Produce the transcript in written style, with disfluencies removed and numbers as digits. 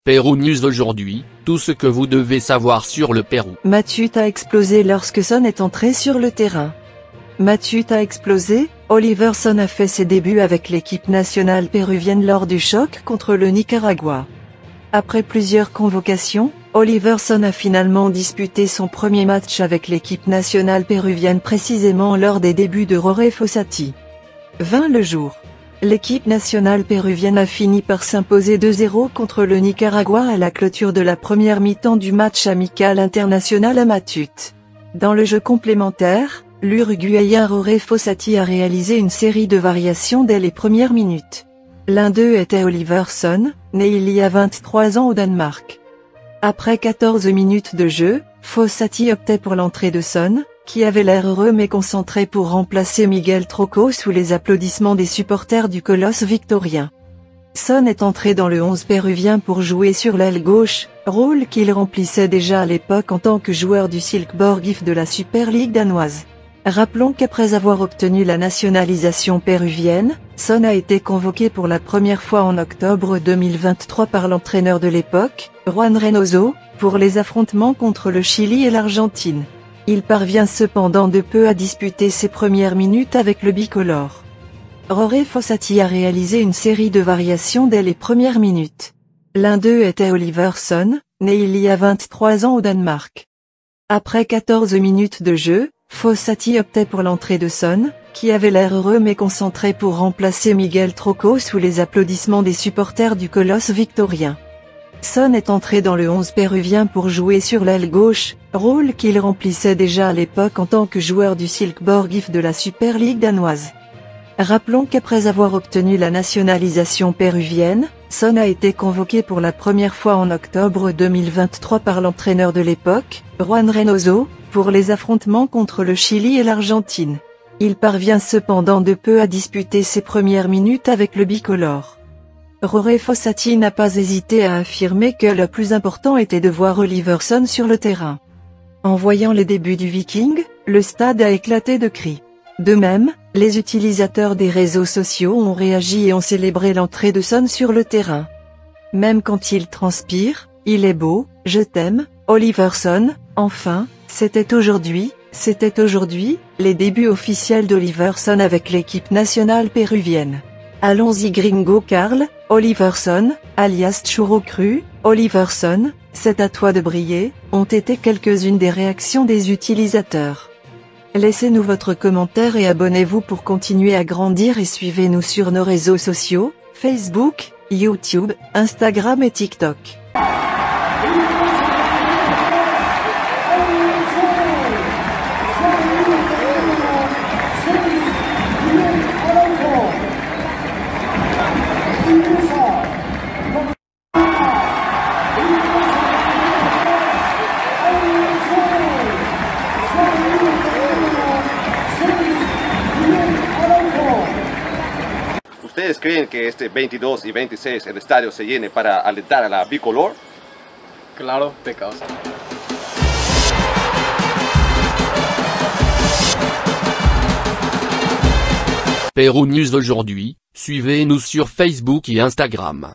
Pérou News aujourd'hui, tout ce que vous devez savoir sur le Pérou. Matute a explosé lorsque Son est entré sur le terrain. Matute a explosé, Oliver Son a fait ses débuts avec l'équipe nationale péruvienne lors du choc contre le Nicaragua. Après plusieurs convocations, Oliver Son a finalement disputé son premier match avec l'équipe nationale péruvienne précisément lors des débuts de Jorge Fossati. Vint le jour. L'équipe nationale péruvienne a fini par s'imposer 2-0 contre le Nicaragua à la clôture de la première mi-temps du match amical international à Matute. Dans le jeu complémentaire, l'Uruguayen Jorge Fossati a réalisé une série de variations dès les premières minutes. L'un d'eux était Oliver Son, né il y a 23 ans au Danemark. Après 14 minutes de jeu, Fossati optait pour l'entrée de Son, qui avait l'air heureux mais concentré pour remplacer Miguel Trocco sous les applaudissements des supporters du colosse victorien. Son est entré dans le 11 péruvien pour jouer sur l'aile gauche, rôle qu'il remplissait déjà à l'époque en tant que joueur du Silkeborg IF de la Super League danoise. Rappelons qu'après avoir obtenu la nationalisation péruvienne, Son a été convoqué pour la première fois en octobre 2023 par l'entraîneur de l'époque, Juan Reynoso, pour les affrontements contre le Chili et l'Argentine. Il parvient cependant de peu à disputer ses premières minutes avec le bicolore. Jorge Fossati a réalisé une série de variations dès les premières minutes. L'un d'eux était Oliver Son, né il y a 23 ans au Danemark. Après 14 minutes de jeu, Fossati optait pour l'entrée de Son, qui avait l'air heureux mais concentré pour remplacer Miguel Trocco sous les applaudissements des supporters du colosse victorien. Son est entré dans le 11 péruvien pour jouer sur l'aile gauche, rôle qu'il remplissait déjà à l'époque en tant que joueur du Silkeborg IF de la Super League danoise. Rappelons qu'après avoir obtenu la nationalisation péruvienne, Son a été convoqué pour la première fois en octobre 2023 par l'entraîneur de l'époque, Juan Reynoso, pour les affrontements contre le Chili et l'Argentine. Il parvient cependant de peu à disputer ses premières minutes avec le bicolore. Jorge Fossati n'a pas hésité à affirmer que le plus important était de voir Oliver Son sur le terrain. En voyant les débuts du Viking, le stade a éclaté de cris. De même, les utilisateurs des réseaux sociaux ont réagi et ont célébré l'entrée de Son sur le terrain. Même quand il transpire, il est beau, je t'aime, Oliver Son, enfin, c'était aujourd'hui, les débuts officiels d'Oliver Son avec l'équipe nationale péruvienne. Allons-y Gringo Carl, Oliver Son, alias Churro Cru, Oliver Son, c'est à toi de briller, ont été quelques-unes des réactions des utilisateurs. Laissez-nous votre commentaire et abonnez-vous pour continuer à grandir et suivez-nous sur nos réseaux sociaux, Facebook, YouTube, Instagram et TikTok. ¿Ustedes creen que este 22 y 26 el estadio se llene para alentar a la bicolor? Claro, de causa. Pérou News aujourd'hui, suivez-nous sur Facebook et Instagram.